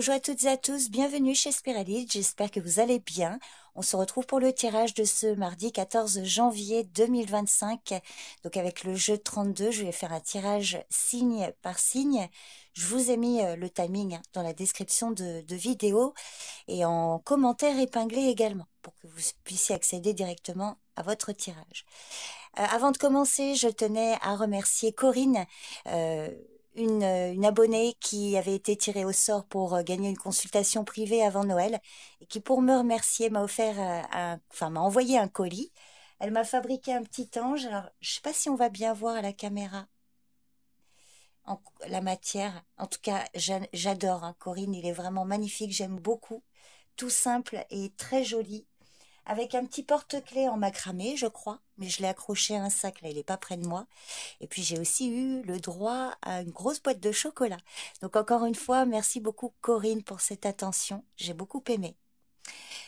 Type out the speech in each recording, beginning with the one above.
Bonjour à toutes et à tous, bienvenue chez Spiralite, j'espère que vous allez bien. On se retrouve pour le tirage de ce mardi 14 janvier 2025. Donc avec le jeu 32, je vais faire un tirage signe par signe. Je vous ai mis le timing dans la description de vidéo et en commentaire épinglé également pour que vous puissiez accéder directement à votre tirage. Avant de commencer, je tenais à remercier Corinne, une abonnée qui avait été tirée au sort pour gagner une consultation privée avant Noël et qui, pour me remercier, m'a offert m'a envoyé un colis. Elle m'a fabriqué un petit ange. Alors, je sais pas si on va bien voir à la caméra la matière. En tout cas, j'adore, Corinne, il est vraiment magnifique, j'aime beaucoup. Tout simple et très joli. Avec un petit porte-clés en macramé, je crois, mais je l'ai accroché à un sac, là, il est pas près de moi. Et puis, j'ai aussi eu le droit à une grosse boîte de chocolat. Donc, encore une fois, merci beaucoup, Corinne, pour cette attention. J'ai beaucoup aimé.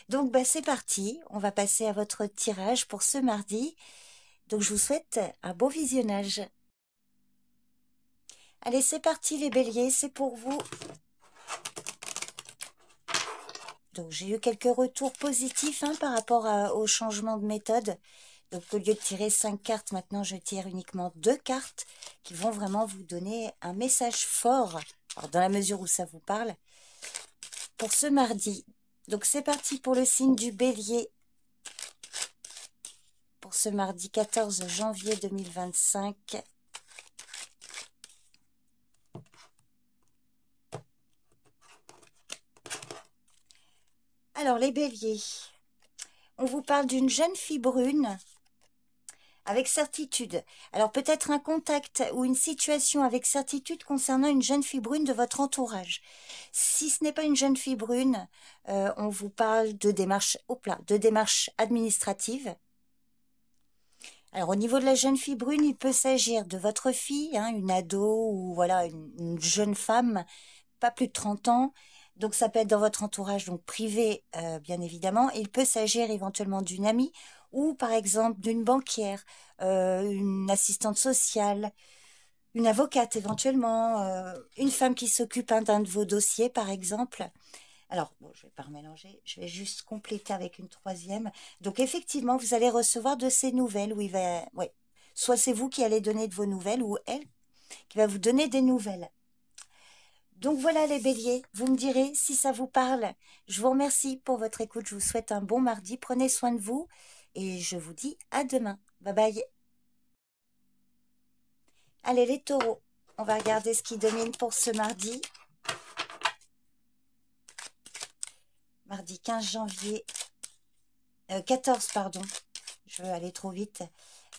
Donc, c'est parti. On va passer à votre tirage pour ce mardi. Donc, je vous souhaite un beau visionnage. Allez, c'est parti, les béliers, c'est pour vous. Donc, j'ai eu quelques retours positifs par rapport au changement de méthode. Donc, au lieu de tirer 5 cartes, maintenant, je tire uniquement 2 cartes qui vont vraiment vous donner un message fort, alors, dans la mesure où ça vous parle, pour ce mardi. Donc, c'est parti pour le signe du bélier. Pour ce mardi 14 janvier 2025. Alors, les béliers, on vous parle d'une jeune fille brune avec certitude. Alors, peut-être un contact ou une situation avec certitude concernant une jeune fille brune de votre entourage. Si ce n'est pas une jeune fille brune, on vous parle de démarches, de démarches administratives. Alors, au niveau de la jeune fille brune, il peut s'agir de votre fille, une ado ou voilà une jeune femme, pas plus de 30 ans. Donc, ça peut être dans votre entourage, donc privé, bien évidemment. Il peut s'agir éventuellement d'une amie ou, par exemple, d'une banquière, une assistante sociale, une avocate éventuellement, une femme qui s'occupe d'un de vos dossiers, par exemple. Alors, bon, je vais pas remélanger, je vais juste compléter avec une troisième. Donc, effectivement, vous allez recevoir de ces nouvelles où il va... Ouais, soit c'est vous qui allez donner de vos nouvelles ou elle qui va vous donner des nouvelles. Donc voilà les béliers, vous me direz si ça vous parle. Je vous remercie pour votre écoute, je vous souhaite un bon mardi, prenez soin de vous et je vous dis à demain. Bye bye. Allez les taureaux, on va regarder ce qui domine pour ce mardi. Mardi 15 janvier, 14 pardon, je veux aller trop vite.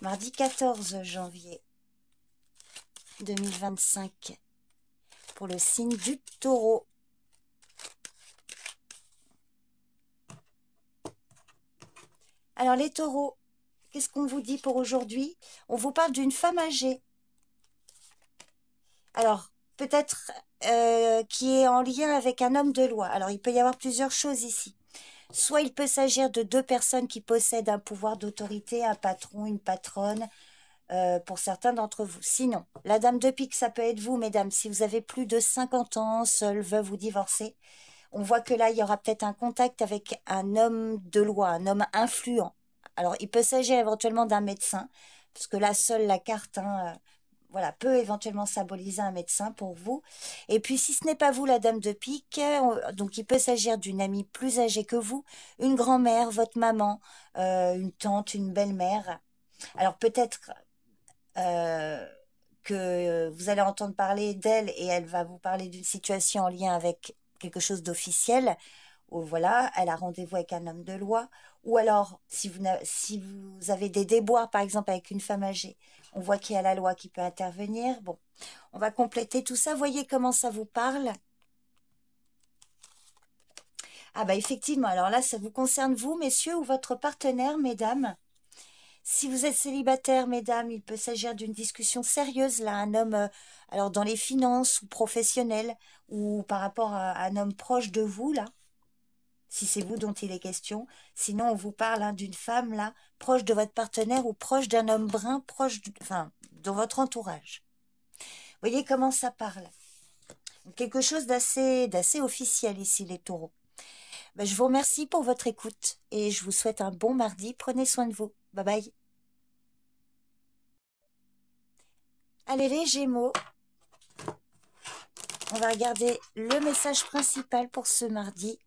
Mardi 14 janvier 2025 pour le signe du taureau. Alors les taureaux, qu'est-ce qu'on vous dit pour aujourd'hui? On vous parle d'une femme âgée. Alors, peut-être qui est en lien avec un homme de loi. Alors, il peut y avoir plusieurs choses ici. Soit il peut s'agir de deux personnes qui possèdent un pouvoir d'autorité, un patron, une patronne, pour certains d'entre vous. Sinon, la dame de pique, ça peut être vous, mesdames, si vous avez plus de 50 ans, seul, veuve ou divorcée. On voit que là, il y aura peut-être un contact avec un homme de loi, un homme influent. Alors, il peut s'agir éventuellement d'un médecin, parce que là, seule la carte, voilà, peut éventuellement symboliser un médecin pour vous. Et puis, si ce n'est pas vous, la dame de pique, donc il peut s'agir d'une amie plus âgée que vous, une grand-mère, votre maman, une tante, une belle-mère. Alors, peut-être que vous allez entendre parler d'elle et elle va vous parler d'une situation en lien avec quelque chose d'officiel, ou voilà, elle a rendez-vous avec un homme de loi, ou alors si vous avez des déboires par exemple avec une femme âgée, on voit qu'il y a la loi qui peut intervenir. Bon, on va compléter tout ça, voyez comment ça vous parle. Ah effectivement, alors là ça vous concerne vous messieurs ou votre partenaire mesdames. Si vous êtes célibataire, mesdames, il peut s'agir d'une discussion sérieuse, là, un homme, alors dans les finances ou professionnel, ou par rapport à un homme proche de vous, là, si c'est vous dont il est question. Sinon, on vous parle d'une femme, là, proche de votre partenaire ou proche d'un homme brun, proche, dans votre entourage. Voyez comment ça parle. Quelque chose d'assez officiel ici, les taureaux. Ben, je vous remercie pour votre écoute et je vous souhaite un bon mardi. Prenez soin de vous. Bye bye. Allez les Gémeaux, on va regarder le message principal pour ce mardi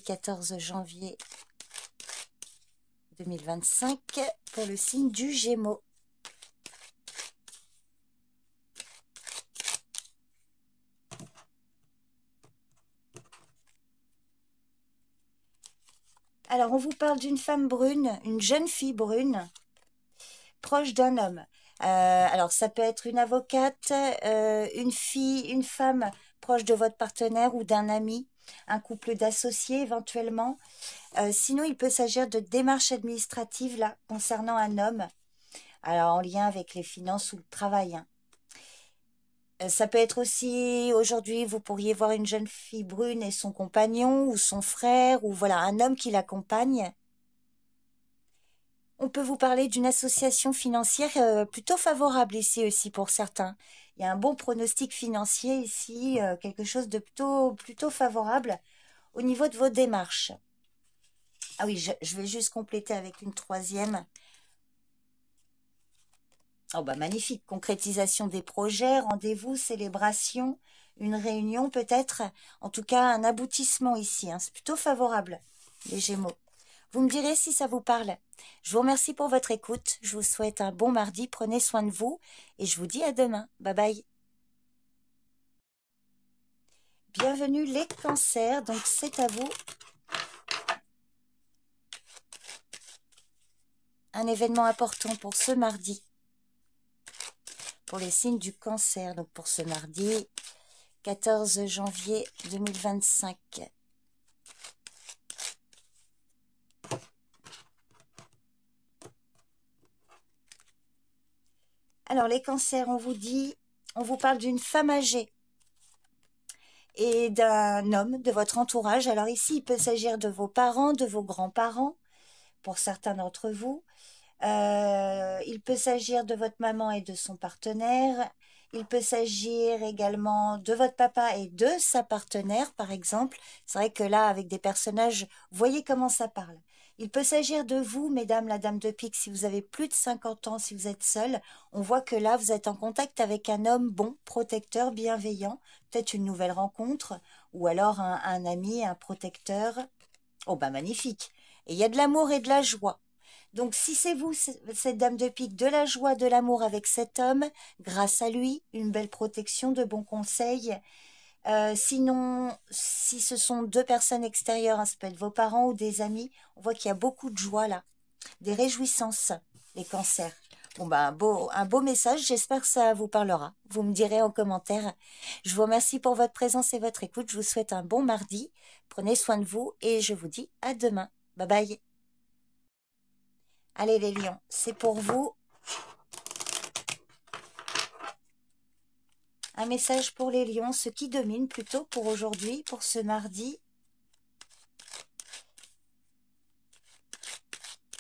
14 janvier 2025 pour le signe du Gémeaux. Alors, on vous parle d'une femme brune, une jeune fille brune, proche d'un homme. Alors, ça peut être une avocate, une fille, une femme proche de votre partenaire ou d'un ami, un couple d'associés éventuellement. Sinon, il peut s'agir de démarches administratives là, concernant un homme, alors en lien avec les finances ou le travail. Hein. Ça peut être aussi, aujourd'hui, vous pourriez voir une jeune fille brune et son compagnon ou son frère ou voilà, un homme qui l'accompagne. On peut vous parler d'une association financière plutôt favorable ici aussi pour certains. Il y a un bon pronostic financier ici, quelque chose de plutôt favorable au niveau de vos démarches. Ah oui, je vais juste compléter avec une troisième. Oh bah magnifique, concrétisation des projets, rendez-vous, célébration, une réunion peut-être, en tout cas un aboutissement ici, hein. C'est plutôt favorable, les Gémeaux. Vous me direz si ça vous parle. Je vous remercie pour votre écoute, je vous souhaite un bon mardi, prenez soin de vous et je vous dis à demain. Bye bye. Bienvenue les cancers, donc c'est à vous. Un événement important pour ce mardi. Pour les signes du cancer, donc pour ce mardi 14 janvier 2025. Alors les cancers, on vous parle d'une femme âgée et d'un homme de votre entourage. Alors ici, il peut s'agir de vos parents, de vos grands-parents, pour certains d'entre vous. Il peut s'agir de votre maman et de son partenaire. Il peut s'agir également de votre papa et de sa partenaire, par exemple. C'est vrai que là, avec des personnages, voyez comment ça parle. Il peut s'agir de vous, mesdames, la dame de pique, si vous avez plus de 50 ans, si vous êtes seule. On voit que là, vous êtes en contact avec un homme bon, protecteur, bienveillant. Peut-être une nouvelle rencontre, ou alors un ami, un protecteur. Oh, bah magnifique. Et il y a de l'amour et de la joie. Donc, si c'est vous, cette dame de pique, de la joie, de l'amour avec cet homme, grâce à lui, une belle protection, de bons conseils. Sinon, si ce sont deux personnes extérieures, hein, ça peut être vos parents ou des amis, on voit qu'il y a beaucoup de joie là, des réjouissances, les cancers. Bon, bah, un beau message, j'espère que ça vous parlera. Vous me direz en commentaire. Je vous remercie pour votre présence et votre écoute. Je vous souhaite un bon mardi. Prenez soin de vous et je vous dis à demain. Bye bye. Allez les lions, c'est pour vous. Un message pour les lions, ce qui domine plutôt pour aujourd'hui, pour ce mardi.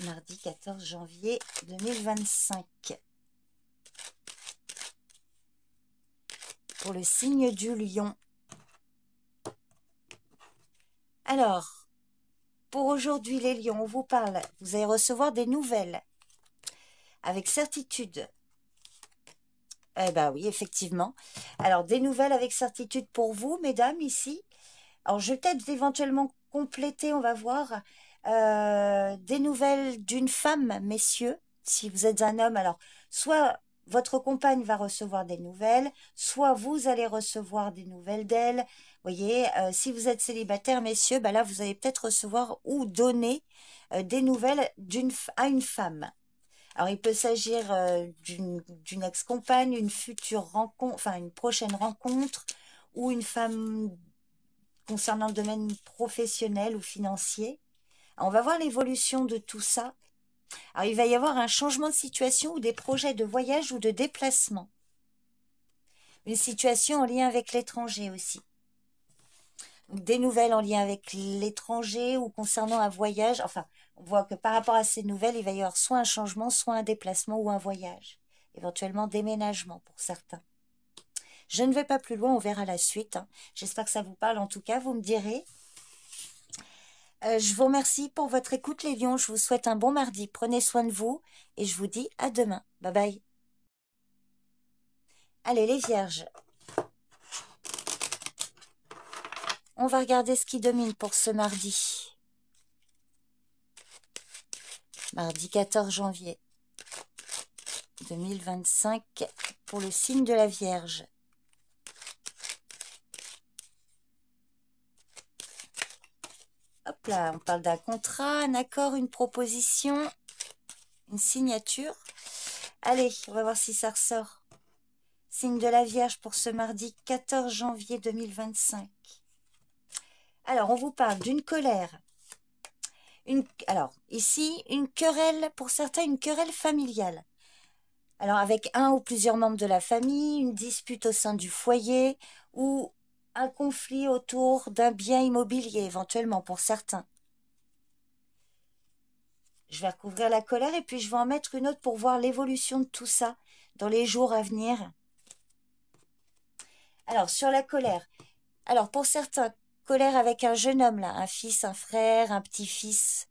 Mardi 14 janvier 2025. Pour le signe du lion. Alors, pour aujourd'hui les lions, on vous parle, vous allez recevoir des nouvelles. Avec certitude. Eh ben oui, effectivement. Alors, des nouvelles avec certitude pour vous, mesdames, ici. Alors, je vais peut-être éventuellement compléter, on va voir, des nouvelles d'une femme, messieurs. Si vous êtes un homme, alors, soit votre compagne va recevoir des nouvelles, soit vous allez recevoir des nouvelles d'elle. Vous voyez, si vous êtes célibataire, messieurs, bah là, vous allez peut-être recevoir ou donner des nouvelles à une femme. Alors, il peut s'agir d'une ex-compagne, une future rencontre, enfin une prochaine rencontre, ou une femme concernant le domaine professionnel ou financier. Alors, on va voir l'évolution de tout ça. Alors, il va y avoir un changement de situation ou des projets de voyage ou de déplacement. Une situation en lien avec l'étranger aussi. Des nouvelles en lien avec l'étranger ou concernant un voyage. Enfin, on voit que par rapport à ces nouvelles, il va y avoir soit un changement, soit un déplacement ou un voyage. Éventuellement déménagement pour certains. Je ne vais pas plus loin, on verra la suite, hein. J'espère que ça vous parle, en tout cas, vous me direz. Je vous remercie pour votre écoute, les lions. Je vous souhaite un bon mardi. Prenez soin de vous et je vous dis à demain. Bye bye. Allez, les vierges. On va regarder ce qui domine pour ce mardi. Mardi 14 janvier 2025 pour le signe de la Vierge. Hop là, on parle d'un contrat, un accord, une proposition, une signature. Allez, on va voir si ça ressort. Signe de la Vierge pour ce mardi 14 janvier 2025. Alors, on vous parle d'une colère. Alors, ici, une querelle, pour certains, une querelle familiale. Alors, avec un ou plusieurs membres de la famille, une dispute au sein du foyer ou un conflit autour d'un bien immobilier, éventuellement, pour certains. Je vais recouvrir la colère et puis je vais en mettre une autre pour voir l'évolution de tout ça dans les jours à venir. Alors, sur la colère. Alors, pour certains, colère avec un jeune homme, là, un fils, un frère, un petit-fils,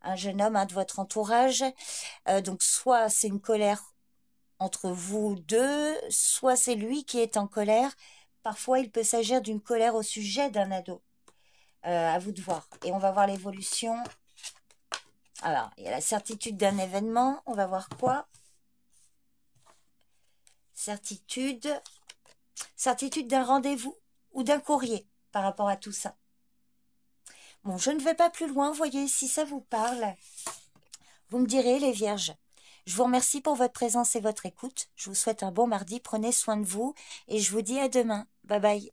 un jeune homme, de votre entourage. Donc, soit c'est une colère entre vous deux, soit c'est lui qui est en colère. Parfois, il peut s'agir d'une colère au sujet d'un ado. À vous de voir. Et on va voir l'évolution. Alors, il y a la certitude d'un événement. On va voir quoi? Certitude. Certitude d'un rendez-vous ou d'un courrier par rapport à tout ça. Bon, je ne vais pas plus loin. Voyez si ça vous parle. Vous me direz, les vierges. Je vous remercie pour votre présence et votre écoute. Je vous souhaite un bon mardi. Prenez soin de vous et je vous dis à demain. Bye bye.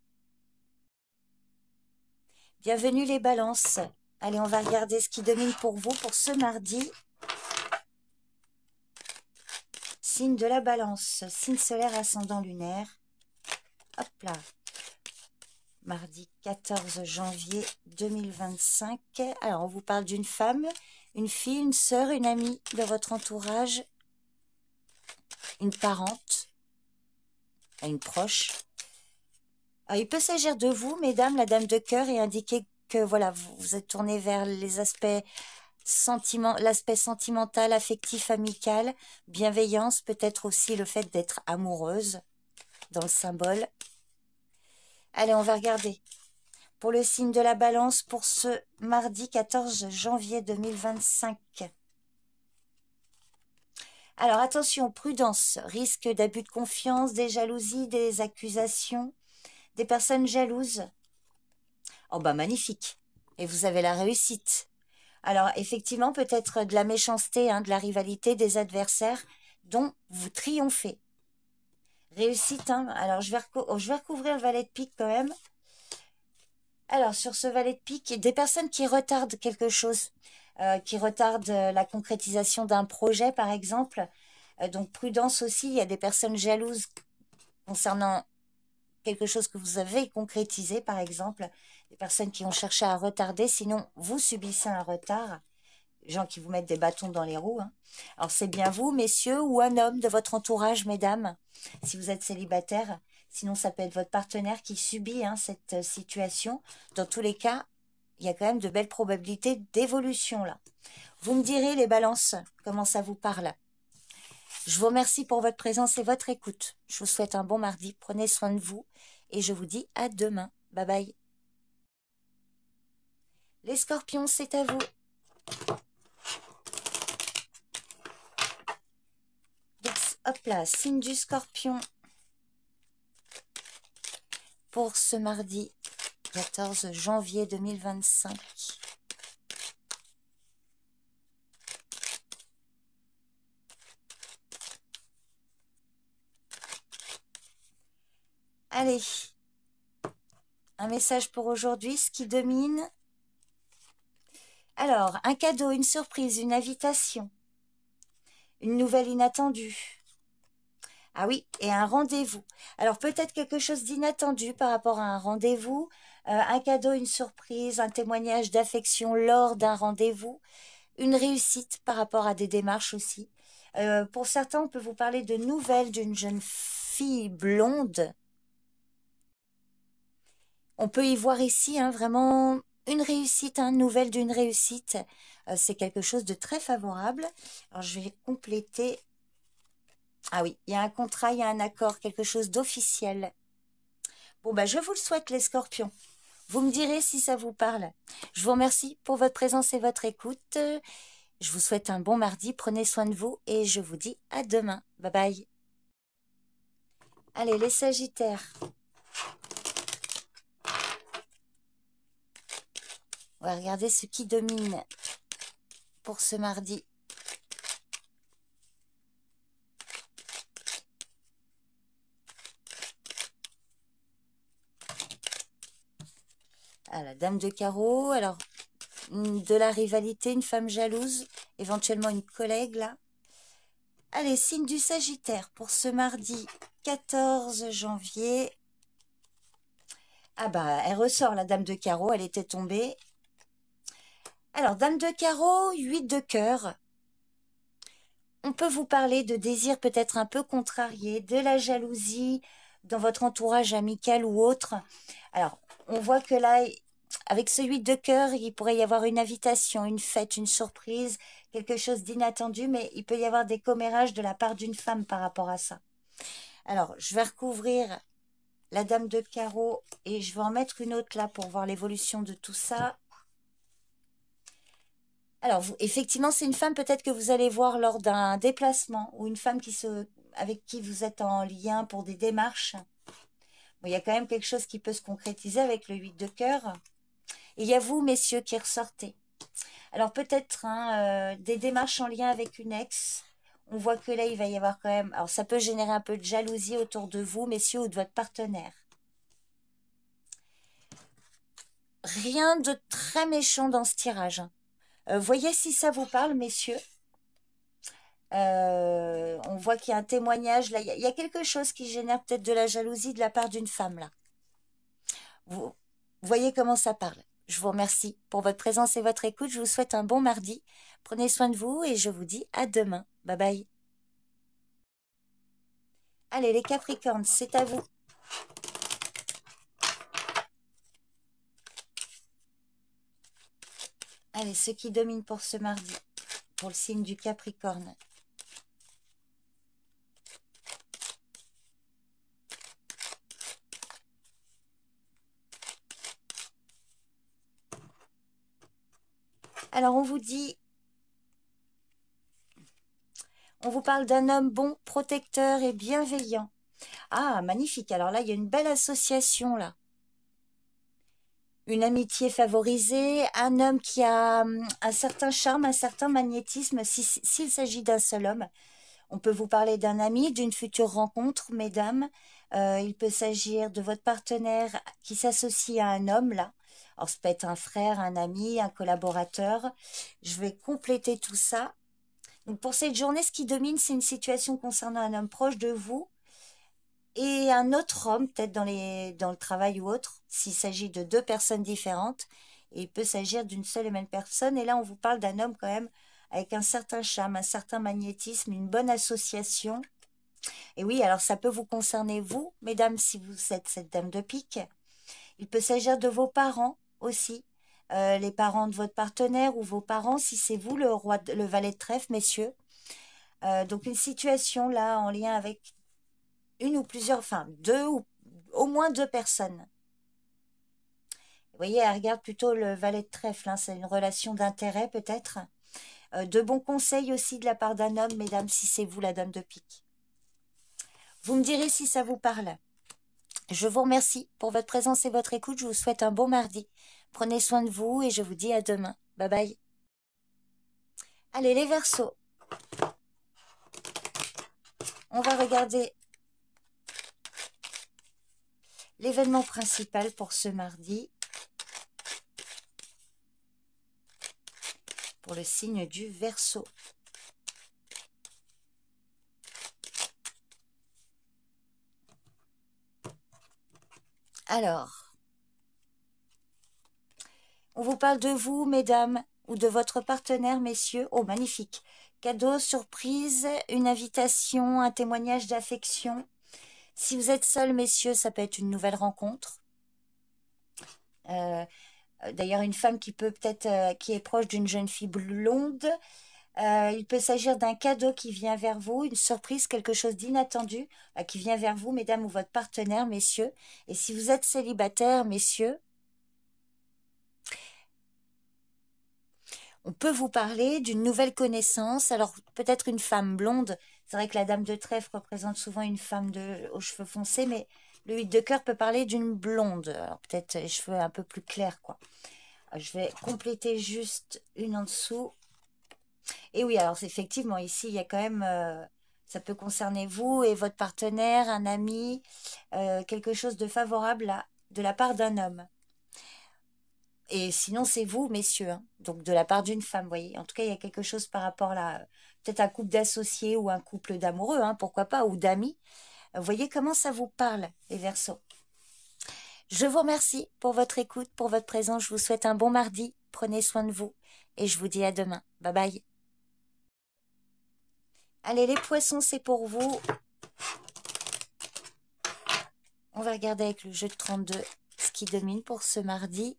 Bienvenue les balances. Allez, on va regarder ce qui domine pour vous pour ce mardi. Signe de la balance, signe solaire ascendant lunaire. Hop là. Mardi 14 janvier 2025. Alors, on vous parle d'une femme, une fille, une sœur, une amie de votre entourage, une parente, une proche. Alors, il peut s'agir de vous, mesdames, la dame de cœur, et indiquer que voilà, vous êtes tourné vers les aspects l'aspect sentimental, affectif, amical, bienveillance, peut-être aussi le fait d'être amoureuse dans le symbole. Allez, on va regarder. Pour le signe de la balance, pour ce mardi 14 janvier 2025. Alors, attention, prudence, risque d'abus de confiance, des jalousies, des accusations, des personnes jalouses. Oh bah magnifique. Et vous avez la réussite. Alors, effectivement, peut-être de la méchanceté, de la rivalité, des adversaires dont vous triomphez. Réussite, alors je vais recouvrir le valet de pique quand même. Alors, sur ce valet de pique, des personnes qui retardent quelque chose, qui retardent la concrétisation d'un projet, par exemple. Donc, prudence aussi, il y a des personnes jalouses concernant quelque chose que vous avez concrétisé, par exemple. Des personnes qui ont cherché à retarder, sinon vous subissez un retard. Gens qui vous mettent des bâtons dans les roues. Alors, c'est bien vous, messieurs, ou un homme de votre entourage, mesdames, si vous êtes célibataire. Sinon, ça peut être votre partenaire qui subit cette situation. Dans tous les cas, il y a quand même de belles probabilités d'évolution, là. Vous me direz, les balances, comment ça vous parle. Je vous remercie pour votre présence et votre écoute. Je vous souhaite un bon mardi. Prenez soin de vous. Et je vous dis à demain. Bye bye. Les scorpions, c'est à vous. Hop là, signe du scorpion pour ce mardi 14 janvier 2025. Allez, un message pour aujourd'hui, ce qui domine. Alors, un cadeau, une surprise, une invitation, une nouvelle inattendue. Ah oui, et un rendez-vous. Alors peut-être quelque chose d'inattendu par rapport à un rendez-vous, un cadeau, une surprise, un témoignage d'affection lors d'un rendez-vous, une réussite par rapport à des démarches aussi. Pour certains, on peut vous parler de nouvelles d'une jeune fille blonde On peut y voir ici hein, vraiment une réussite, une nouvelle d'une réussite. C'est quelque chose de très favorable. Alors, je vais compléter. Ah oui, il y a un contrat, il y a un accord, quelque chose d'officiel. Bon, bah, je vous le souhaite, les scorpions. Vous me direz si ça vous parle. Je vous remercie pour votre présence et votre écoute. Je vous souhaite un bon mardi. Prenez soin de vous et je vous dis à demain. Bye bye. Allez, les sagittaires. On va regarder ce qui domine pour ce mardi. Ah, la dame de carreau. Alors, de la rivalité, une femme jalouse, éventuellement une collègue là. Allez, signe du Sagittaire pour ce mardi 14 janvier. Ah bah, elle ressort la dame de carreau, elle était tombée. Alors, dame de carreau, 8 de cœur. On peut vous parler de désirs peut-être un peu contrariés, de la jalousie dans votre entourage amical ou autre. Alors, on voit que là, avec ce 8 de cœur, il pourrait y avoir une invitation, une fête, une surprise, quelque chose d'inattendu, mais il peut y avoir des commérages de la part d'une femme par rapport à ça. Alors, je vais recouvrir la dame de carreau et je vais en mettre une autre là pour voir l'évolution de tout ça. Alors, effectivement, c'est une femme peut-être que vous allez voir lors d'un déplacement ou une femme avec qui vous êtes en lien pour des démarches. Bon, il y a quand même quelque chose qui peut se concrétiser avec le 8 de cœur. Et il y a vous, messieurs, qui ressortez. Alors, peut-être des démarches en lien avec une ex. On voit que là, il va y avoir quand même... Alors, ça peut générer un peu de jalousie autour de vous, messieurs, ou de votre partenaire. Rien de très méchant dans ce tirage. Voyez si ça vous parle, messieurs. On voit qu'il y a un témoignage. Là, il y a quelque chose qui génère peut-être de la jalousie de la part d'une femme, là. Vous voyez comment ça parle. Je vous remercie pour votre présence et votre écoute. Je vous souhaite un bon mardi. Prenez soin de vous et je vous dis à demain. Bye bye. Allez, les Capricornes, c'est à vous. Allez, ceux qui dominent pour ce mardi, pour le signe du Capricorne. Alors, on vous parle d'un homme bon, protecteur et bienveillant. Ah, magnifique. Alors là, il y a une belle association, là. Une amitié favorisée, un homme qui a un certain charme, un certain magnétisme, s'il s'agit d'un seul homme. On peut vous parler d'un ami, d'une future rencontre, mesdames. Il peut s'agir de votre partenaire qui s'associe à un homme, là. Alors, ça peut être un frère, un ami, un collaborateur. Je vais compléter tout ça. Donc, pour cette journée, ce qui domine, c'est une situation concernant un homme proche de vous et un autre homme, peut-être dans le travail ou autre, s'il s'agit de deux personnes différentes. Et il peut s'agir d'une seule et même personne. Et là, on vous parle d'un homme quand même avec un certain charme, un certain magnétisme, une bonne association. Et oui, alors ça peut vous concerner vous, mesdames, si vous êtes cette dame de pique. Il peut s'agir de vos parents aussi, les parents de votre partenaire ou vos parents, si c'est vous le valet de trèfle, messieurs. Donc une situation là en lien avec une ou plusieurs, enfin deux ou au moins deux personnes. Vous voyez, elle regarde plutôt le valet de trèfle, hein, c'est une relation d'intérêt peut-être. De bons conseils aussi de la part d'un homme, mesdames, si c'est vous la dame de pique. Vous me direz si ça vous parle. Je vous remercie pour votre présence et votre écoute. Je vous souhaite un bon mardi. Prenez soin de vous et je vous dis à demain. Bye bye. Allez, les Verseaux. On va regarder l'événement principal pour ce mardi. Pour le signe du Verseau. Alors, on vous parle de vous, mesdames, ou de votre partenaire, messieurs. Oh, magnifique. Cadeau, surprise, une invitation, un témoignage d'affection. Si vous êtes seul, messieurs, ça peut être une nouvelle rencontre. D'ailleurs, une femme qui peut peut-être, qui est proche d'une jeune fille blonde. Il peut s'agir d'un cadeau qui vient vers vous, une surprise, quelque chose d'inattendu qui vient vers vous, mesdames, ou votre partenaire, messieurs. Et si vous êtes célibataire, messieurs, on peut vous parler d'une nouvelle connaissance. Alors, peut-être une femme blonde. C'est vrai que la dame de trèfle représente souvent une femme aux cheveux foncés, mais le 8 de cœur peut parler d'une blonde. Alors, peut-être les cheveux un peu plus clairs, quoi. Je vais compléter juste une en dessous. Et oui, alors effectivement, ici, il y a quand même, ça peut concerner vous et votre partenaire, un ami, quelque chose de favorable de la part d'un homme. Et sinon, c'est vous, messieurs, hein, donc de la part d'une femme, vous voyez. En tout cas, il y a quelque chose par rapport là, peut-être un couple d'associés ou un couple d'amoureux, hein, pourquoi pas, ou d'amis. Vous voyez comment ça vous parle, les Verseaux. Je vous remercie pour votre écoute, pour votre présence. Je vous souhaite un bon mardi. Prenez soin de vous et je vous dis à demain. Bye bye. Allez, les poissons, c'est pour vous. On va regarder avec le jeu de 32 ce qui domine pour ce mardi.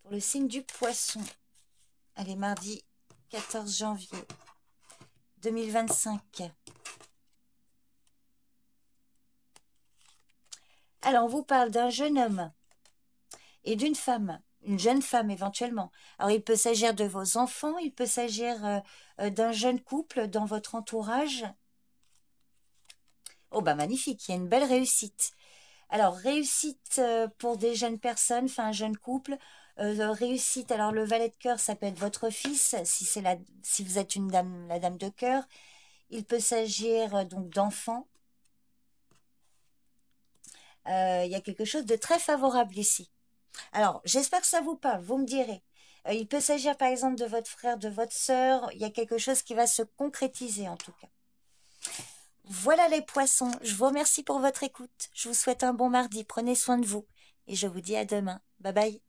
Pour le signe du poisson. Allez, mardi 14 janvier 2025. Alors, on vous parle d'un jeune homme et d'une femme, une jeune femme éventuellement. Alors, il peut s'agir de vos enfants, il peut s'agir d'un jeune couple dans votre entourage. Oh, bah magnifique, il y a une belle réussite. Alors, réussite pour des jeunes personnes, enfin un jeune couple. Réussite, alors le valet de cœur, ça peut être votre fils, si vous êtes la dame de cœur. Il peut s'agir donc d'enfants. Il y a quelque chose de très favorable ici. Alors, j'espère que ça vous parle, vous me direz. Il peut s'agir par exemple de votre frère, de votre sœur. Il y a quelque chose qui va se concrétiser en tout cas. Voilà les poissons, je vous remercie pour votre écoute. Je vous souhaite un bon mardi, prenez soin de vous. Et je vous dis à demain. Bye bye.